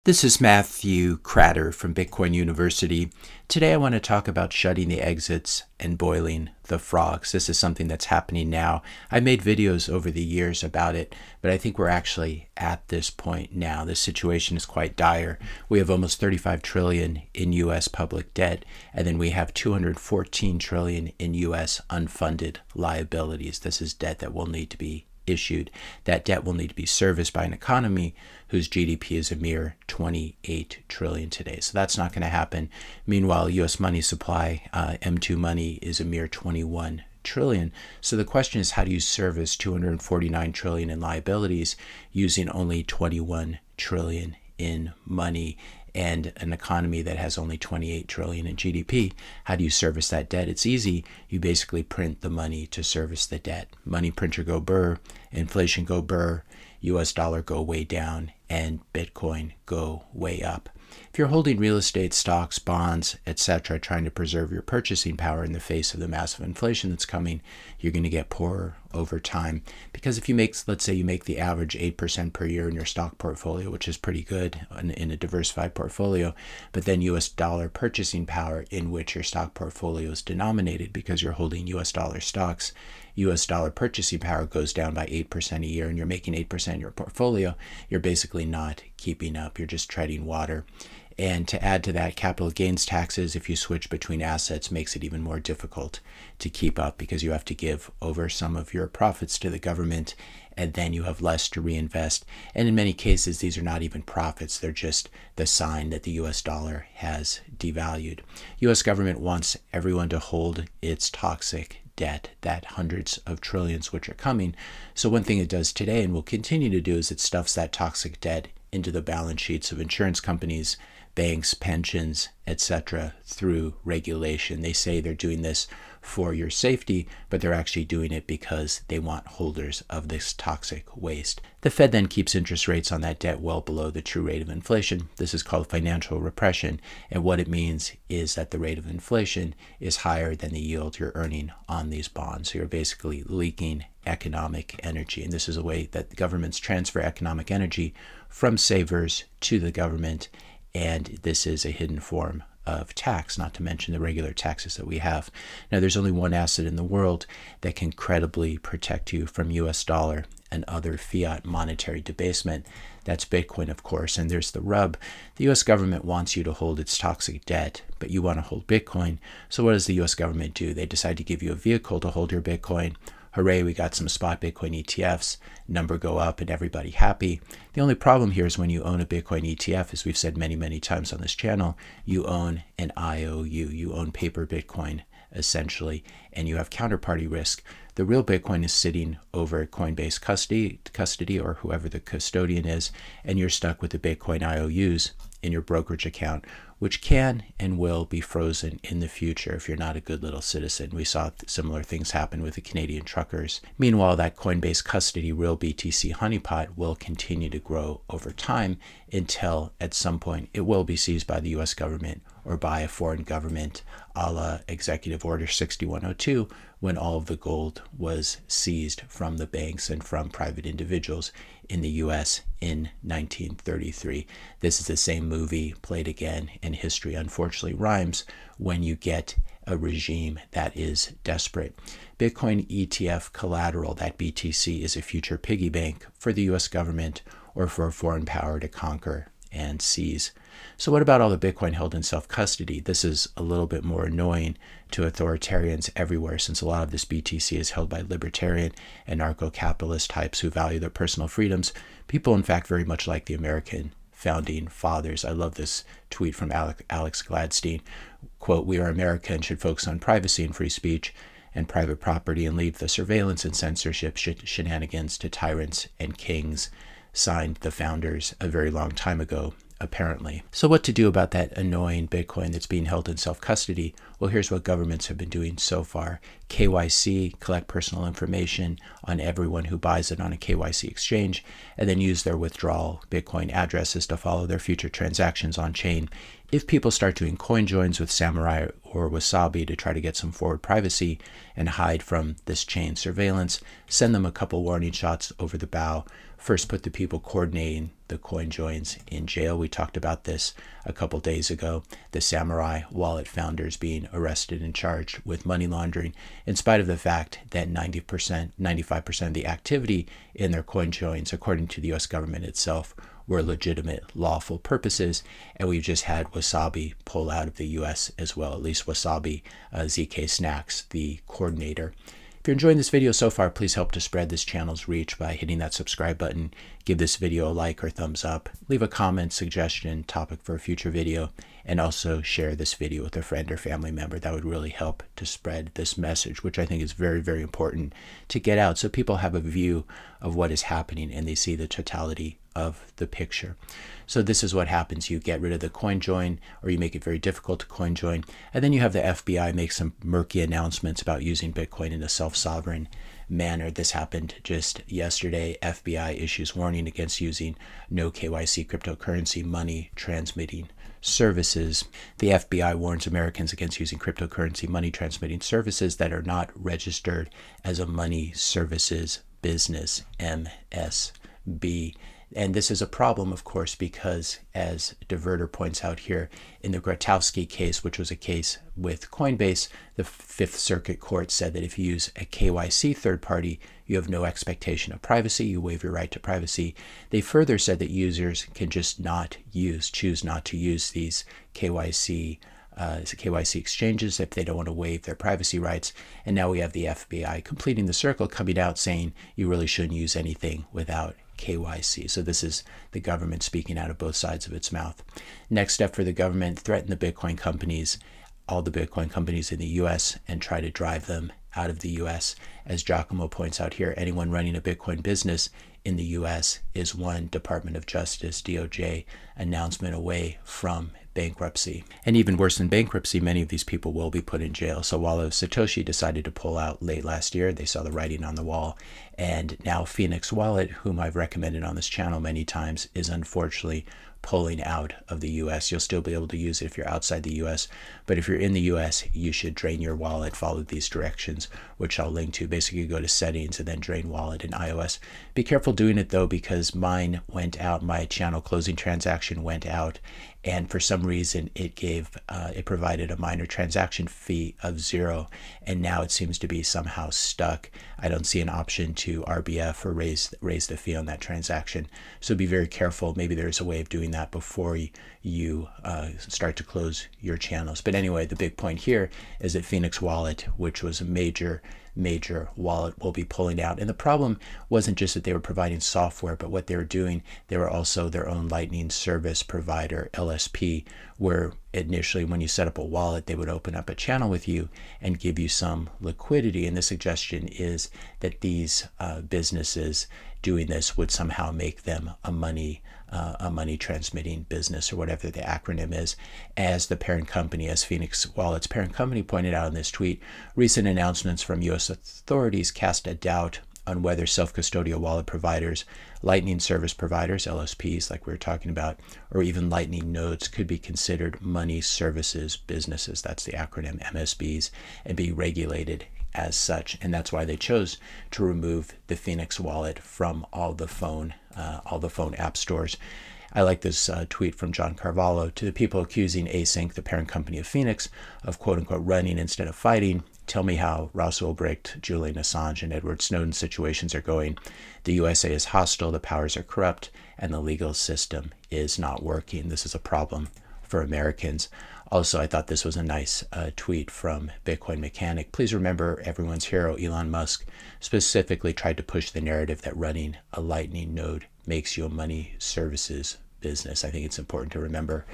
This is Matthew Cratter from Bitcoin University. Today I want to talk about shutting the exits and boiling the frogs. This is something that's happening now. I made videos over the years about it, but I think we're actually at this point now. This situation is quite dire. We have almost 35 trillion in US public debt, and then we have 214 trillion in US unfunded liabilities. This is debt that will need to be issued. That debt will need to be serviced by an economy whose GDP is a mere 28 trillion today. So that's not going to happen. Meanwhile, US money supply, M2 money, is a mere 21 trillion. So the question is, how do you service 249 trillion in liabilities using only 21 trillion in money and an economy that has only 28 trillion in GDP? How do you service that debt? It's easy. You basically print the money to service the debt. Money printer go burr, inflation go burr, US dollar go way down, and Bitcoin go way up. If you're holding real estate, stocks, bonds, etc., trying to preserve your purchasing power in the face of the massive inflation that's coming, you're going to get poorer over time. Because if you make, let's say you make the average 8% per year in your stock portfolio, which is pretty good in a diversified portfolio, but then US dollar purchasing power in which your stock portfolio is denominated because you're holding US dollar stocks, US dollar purchasing power goes down by 8% a year and you're making 8% in your portfolio, you're basically not keeping up. You're just treading water. And to add to that, capital gains taxes, if you switch between assets, makes it even more difficult to keep up because you have to give over some of your profits to the government and then you have less to reinvest. And in many cases, these are not even profits. They're just the sign that the US dollar has devalued. US government wants everyone to hold its toxic debt, that hundreds of trillions which are coming. So one thing it does today and will continue to do is it stuffs that toxic debt into the balance sheets of insurance companies, banks, pensions, etc. through regulation. They say they're doing this for your safety, but they're actually doing it because they want holders of this toxic waste. The Fed then keeps interest rates on that debt well below the true rate of inflation. This is called financial repression, and what it means is that the rate of inflation is higher than the yield you're earning on these bonds. So you're basically leaking economic energy, and this is a way that governments transfer economic energy from savers to the government, and this is a hidden form of tax, not to mention the regular taxes that we have. Now, there's only one asset in the world that can credibly protect you from US dollar and other fiat monetary debasement. That's Bitcoin, of course, and there's the rub. The US government wants you to hold its toxic debt, but you want to hold Bitcoin. So what does the US government do? They decide to give you a vehicle to hold your Bitcoin. Hooray, we got some spot Bitcoin ETFs, number go up and everybody happy. The only problem here is when you own a Bitcoin ETF, as we've said many, many times on this channel, you own an IOU, you own paper Bitcoin essentially, and you have counterparty risk. The real Bitcoin is sitting over at Coinbase Custody or whoever the custodian is, and you're stuck with the Bitcoin IOUs in your brokerage account, which can and will be frozen in the future if you're not a good little citizen. We saw similar things happen with the Canadian truckers. Meanwhile, that Coinbase Custody real BTC honeypot will continue to grow over time until at some point it will be seized by the US government or by a foreign government, a la Executive Order 6102, when all of the gold was seized from the banks and from private individuals in the US in 1933. This is the same movie played again, and history unfortunately rhymes when you get a regime that is desperate. Bitcoin ETF collateral, that BTC, is a future piggy bank for the US government or for a foreign power to conquer and seize. So what about all the Bitcoin held in self-custody? This is a little bit more annoying to authoritarians everywhere, since a lot of this BTC is held by libertarian and anarcho-capitalist types who value their personal freedoms. People, in fact, very much like the American founding fathers. I love this tweet from Alex Gladstein. Quote, "We are America and should focus on privacy and free speech and private property and leave the surveillance and censorship shenanigans to tyrants and kings." Signed the founders a very long time ago, apparently. So what to do about that annoying Bitcoin that's being held in self-custody? Well, here's what governments have been doing so far. KYC, collect personal information on everyone who buys it on a KYC exchange, and then use their withdrawal Bitcoin addresses to follow their future transactions on chain. If people start doing coin joins with Samurai or Wasabi to try to get some forward privacy and hide from this chain surveillance, send them a couple warning shots over the bow. first put the people coordinating the coin joins in jail. We talked about this a couple days ago. The Samurai Wallet founders being arrested and charged with money laundering, in spite of the fact that 90%, 95% of the activity in their coin joins, according to the U.S. government itself, were legitimate, lawful purposes. And we've just had Wasabi pull out of the U.S. as well, at least Wasabi, ZK Snacks, the coordinator. If you're enjoying this video so far, please help to spread this channel's reach by hitting that subscribe button, give this video a like or thumbs up, leave a comment, suggestion, topic for a future video, and also share this video with a friend or family member. That would really help to spread this message, which I think is very, very important to get out so people have a view of what is happening and they see the totality of the picture. So this is what happens. You get rid of the coin join, or you make it very difficult to coin join, and then you have the FBI make some murky announcements about using Bitcoin in a self-sovereign manner. This happened just yesterday. FBI issues warning against using no KYC cryptocurrency money transmitting services. The FBI warns Americans against using cryptocurrency money transmitting services that are not registered as a money services business, MSB. And this is a problem, of course, because as Diverter points out here, in the Grotowski case, which was a case with Coinbase, the Fifth Circuit Court said that if you use a KYC third party, you have no expectation of privacy, you waive your right to privacy. They further said that users can just choose not to use these KYC exchanges if they don't want to waive their privacy rights. And now we have the FBI completing the circle, coming out saying you really shouldn't use anything without KYC. So this is the government speaking out of both sides of its mouth. Next step for the government, threaten the Bitcoin companies, all the Bitcoin companies in the US, and try to drive them out of the US. As Giacomo points out here, anyone running a Bitcoin business in the US is one Department of Justice, DOJ, announcement away from bankruptcy. And even worse than bankruptcy, many of these people will be put in jail. So while Satoshi decided to pull out late last year, they saw the writing on the wall. And now Phoenix Wallet, whom I've recommended on this channel many times, is unfortunately pulling out of the US. You'll still be able to use it if you're outside the US, but if you're in the US, you should drain your wallet, follow these directions, which I'll link to. Basically, go to settings and then drain wallet in iOS. Be careful doing it though, because mine went out, my channel closing transaction went out, and for some reason it provided a minor transaction fee of $0, and now it seems to be somehow stuck. I don't see an option to RBF or raise the fee on that transaction. So be very careful. Maybe there's a way of doing that before you start to close your channels. But anyway, the big point here is that Phoenix Wallet, which was a major wallet, will be pulling out. And the problem wasn't just that they were providing software, but what they were doing, they were also their own Lightning Service Provider, LSP, where initially when you set up a wallet, they would open up a channel with you and give you some liquidity. And the suggestion is that these businesses doing this would somehow make them a money transmitting business, or whatever the acronym is, as the parent company, as Phoenix Wallet's parent company pointed out in this tweet. Recent announcements from U.S. authorities cast a doubt on whether self-custodial wallet providers, Lightning Service Providers, LSPs, like we were talking about, or even Lightning nodes could be considered money services businesses. That's the acronym, MSBs, and be regulated as such. And that's why they chose to remove the Phoenix Wallet from all the phone app stores. I like this tweet from John Carvalho. To the people accusing Async, the parent company of Phoenix, of quote-unquote running instead of fighting, tell me how Ross Ulbricht, Julian Assange, and Edward Snowden situations are going. The USA is hostile, the powers are corrupt, and the legal system is not working. This is a problem for Americans. Also, I thought this was a nice tweet from Bitcoin Mechanic. Please remember, everyone's hero, Elon Musk, specifically tried to push the narrative that running a Lightning node makes you a money services business. I think it's important to remember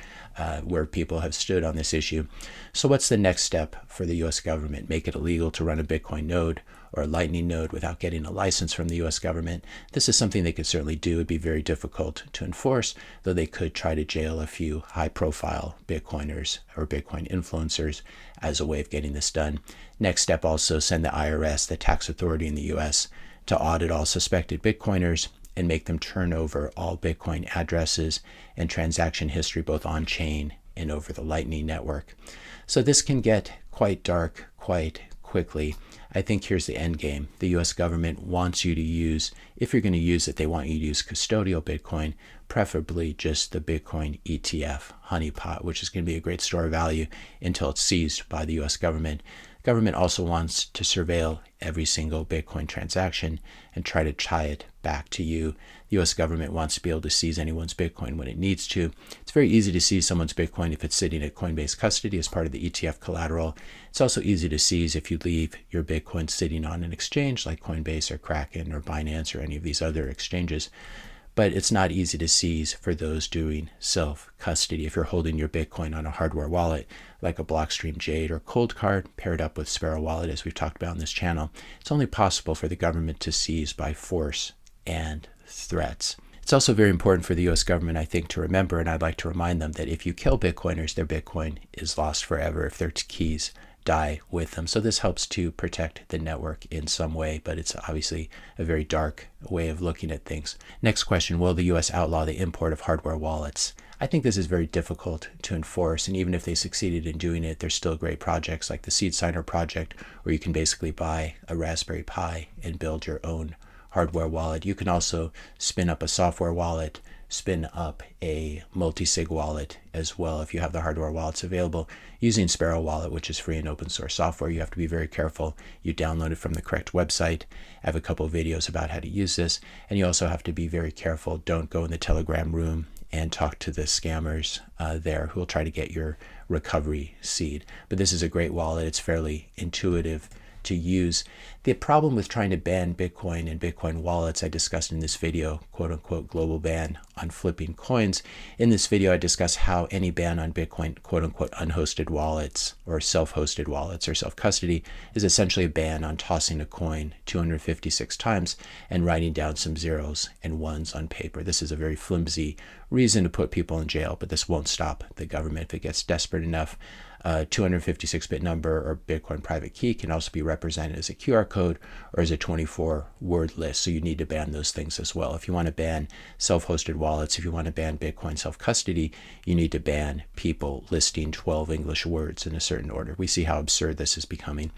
where people have stood on this issue. So what's the next step for the U.S. government? Make it illegal to run a Bitcoin node or a Lightning node without getting a license from the U.S. government. This is something they could certainly do. It'd be very difficult to enforce, though they could try to jail a few high-profile Bitcoiners or Bitcoin influencers as a way of getting this done. Next step, also send the IRS, the tax authority in the U.S., to audit all suspected Bitcoiners and make them turn over all Bitcoin addresses and transaction history, both on-chain and over the Lightning Network. So this can get quite dark quite quickly. quickly. I think here's the end game. The US government wants you to use, if you're going to use it, they want you to use custodial Bitcoin, preferably just the Bitcoin ETF, honeypot, which is going to be a great store of value until it's seized by the US government. Government also wants to surveil every single Bitcoin transaction and try to tie it back to you. The US government wants to be able to seize anyone's Bitcoin when it needs to. It's very easy to seize someone's Bitcoin if it's sitting at Coinbase Custody as part of the ETF collateral. It's also easy to seize if you leave your Bitcoin sitting on an exchange like Coinbase or Kraken or Binance or any of these other exchanges. But it's not easy to seize for those doing self-custody. If you're holding your Bitcoin on a hardware wallet like a Blockstream Jade or Cold Card paired up with Sparrow Wallet, as we've talked about in this channel, it's only possible for the government to seize by force and threats. It's also very important for the US government, I think, to remember, and I'd like to remind them, that if you kill Bitcoiners, their Bitcoin is lost forever if their keys die with them. So this helps to protect the network in some way, but it's obviously a very dark way of looking at things. Next question, will the US outlaw the import of hardware wallets? I think this is very difficult to enforce, and even if they succeeded in doing it, there's still great projects like the Seed Signer project, where you can basically buy a Raspberry Pi and build your own hardware wallet. You can also spin up a software wallet, spin up a multi-sig wallet as well if you have the hardware wallets available using Sparrow Wallet, which is free and open source software. You have to be very careful. You download it from the correct website. I have a couple of videos about how to use this, and you also have to be very careful. Don't go in the Telegram room and talk to the scammers there who will try to get your recovery seed. But this is a great wallet. It's fairly intuitive to use. The problem with trying to ban Bitcoin and Bitcoin wallets, I discussed in this video, quote unquote, global ban on flipping coins. In this video, I discuss how any ban on Bitcoin, quote unquote, unhosted wallets or self-hosted wallets or self-custody is essentially a ban on tossing a coin 256 times and writing down some zeros and ones on paper. This is a very flimsy reason to put people in jail, but this won't stop the government if it gets desperate enough. 256-bit number or Bitcoin private key can also be represented as a QR code or as a 24-word list. So you need to ban those things as well. If you want to ban self-hosted wallets, if you want to ban Bitcoin self-custody, you need to ban people listing 12 English words in a certain order. We see how absurd this is becoming.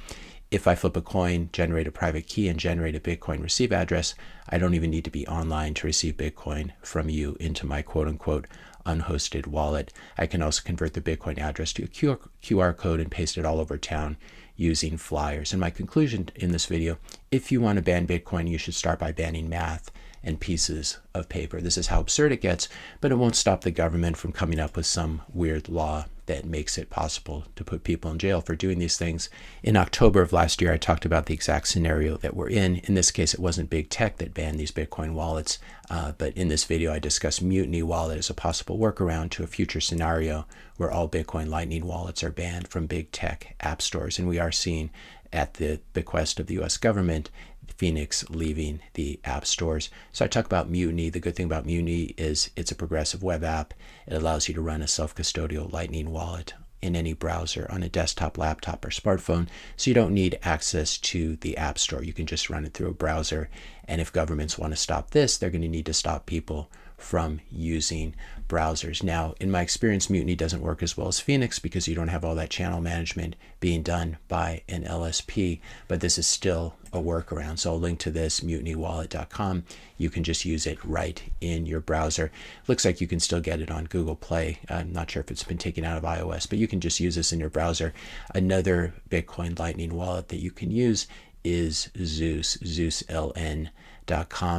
If I flip a coin, generate a private key, and generate a Bitcoin receive address, I don't even need to be online to receive Bitcoin from you into my quote-unquote unhosted wallet. I can also convert the Bitcoin address to a QR code and paste it all over town using flyers. And my conclusion in this video, if you want to ban Bitcoin, you should start by banning math and pieces of paper. This is how absurd it gets, but it won't stop the government from coming up with some weird law that makes it possible to put people in jail for doing these things. In October of last year, I talked about the exact scenario that we're in. In this case, it wasn't big tech that banned these Bitcoin wallets, but in this video, I discussed Mutiny Wallet as a possible workaround to a future scenario where all Bitcoin Lightning wallets are banned from big tech app stores. And we are seeing, at the bequest of the US government, Phoenix leaving the app stores. So I talk about Mutiny. The good thing about Mutiny is it's a progressive web app. It allows you to run a self-custodial Lightning wallet in any browser on a desktop, laptop, or smartphone. So you don't need access to the app store. You can just run it through a browser. And if governments want to stop this, they're going to need to stop people from using browsers. Now, in my experience, Mutiny doesn't work as well as Phoenix because you don't have all that channel management being done by an LSP, but this is still a workaround. So I'll link to this, mutinywallet.com. You can just use it right in your browser. Looks like you can still get it on Google Play. I'm not sure if it's been taken out of iOS, but you can just use this in your browser. Another Bitcoin Lightning wallet that you can use is Zeus, ZeusLN.com,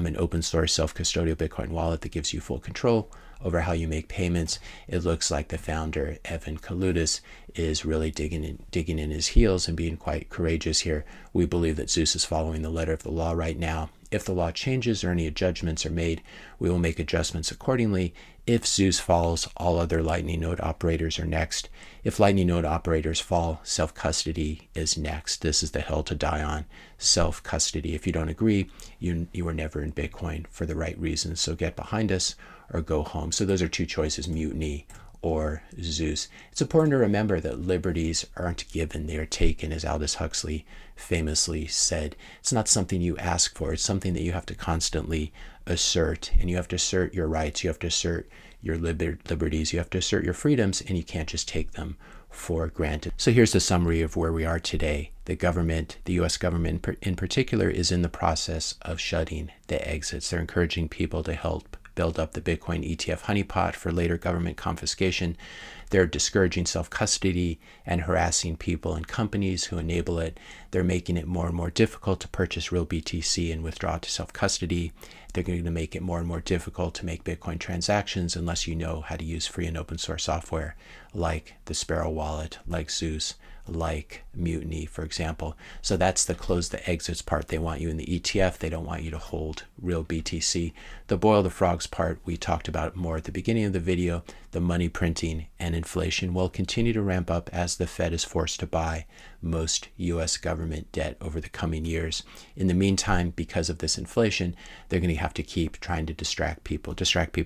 an open source self-custodial Bitcoin wallet that gives you full control over how you make payments. It looks like the founder, Evan Kalutis, is really digging in his heels and being quite courageous here. We believe that Zeus is following the letter of the law right now. If the law changes or any judgments are made, we will make adjustments accordingly. If Zeus falls, all other Lightning node operators are next. If Lightning node operators fall, self-custody is next. This is the hill to die on, self-custody. If you don't agree, you were never in Bitcoin for the right reasons. So get behind us or go home. So those are two choices, Mutiny or Zeus. It's important to remember that liberties aren't given, they are taken, as Aldous Huxley famously said. It's not something you ask for, it's something that you have to constantly assert, and you have to assert your rights, you have to assert your liberties. You have to assert your freedoms, and you can't just take them for granted. So here's the summary of where we are today. The government, the US government in particular, is in the process of shutting the exits. They're encouraging people to help build up the Bitcoin ETF honeypot for later government confiscation. They're discouraging self-custody and harassing people and companies who enable it. They're making it more and more difficult to purchase real BTC and withdraw to self-custody. They're going to make it more and more difficult to make Bitcoin transactions unless you know how to use free and open source software like the Sparrow wallet, like Zeus, like Mutiny, for example. So that's the close the exits part. They want you in the ETF. They don't want you to hold real BTC. The boil the frogs part, we talked about more at the beginning of the video. The money printing and inflation will continue to ramp up as the Fed is forced to buy most US government debt over the coming years. In the meantime, because of this inflation, they're going to have to keep trying to distract people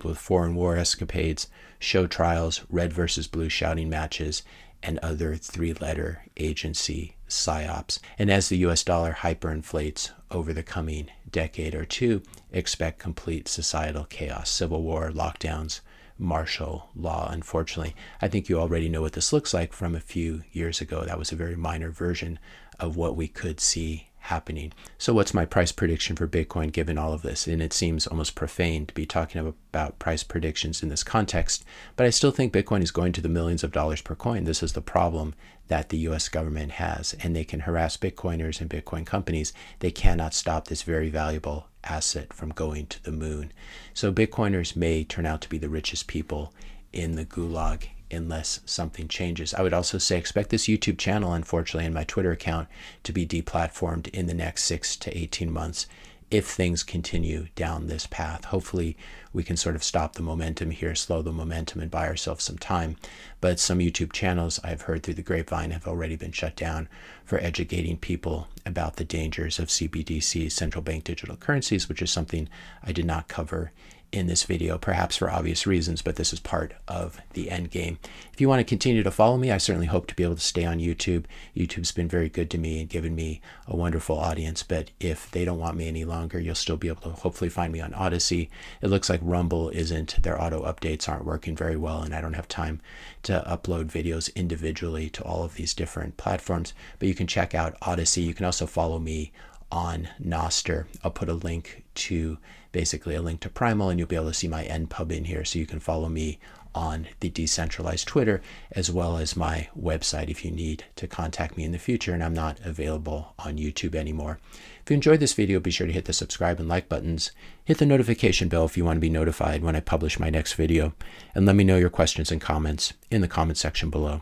with foreign war escapades, show trials, red versus blue shouting matches, and other three-letter agency psyops. And as the US dollar hyperinflates over the coming decade or two, expect complete societal chaos, civil war, lockdowns, martial law. Unfortunately, I think you already know what this looks like from a few years ago. That was a very minor version of what we could see happening. So what's my price prediction for Bitcoin given all of this? And it seems almost profane to be talking about price predictions in this context, but I still think Bitcoin is going to the millions of dollars per coin. This is the problem that the US government has, and they can harass Bitcoiners and Bitcoin companies. They cannot stop this very valuable asset from going to the moon. So Bitcoiners may turn out to be the richest people in the gulag unless something changes. I would also say expect this YouTube channel, unfortunately, and my Twitter account to be deplatformed in the next 6 to 18 months if things continue down this path. Hopefully we can sort of stop the momentum here, slow the momentum, and buy ourselves some time. But some YouTube channels I've heard through the grapevine have already been shut down for educating people about the dangers of CBDCs, central bank digital currencies, which is something I did not cover in this video, perhaps for obvious reasons, but this is part of the end game. If you want to continue to follow me, I certainly hope to be able to stay on YouTube. YouTube's been very good to me and given me a wonderful audience, but if they don't want me any longer, you'll still be able to hopefully find me on Odyssey. It looks like Rumble isn't, their auto updates aren't working very well, and I don't have time to upload videos individually to all of these different platforms, but you can check out Odyssey. You can also follow me on Nostr. I'll put a link to basically a link to Primal, and you'll be able to see my NPub in here, so you can follow me on the decentralized Twitter as well as my website if you need to contact me in the future and I'm not available on YouTube anymore. If you enjoyed this video, be sure to hit the subscribe and like buttons. Hit the notification bell if you want to be notified when I publish my next video, and let me know your questions and comments in the comment section below.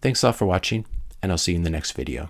Thanks a lot for watching, and I'll see you in the next video.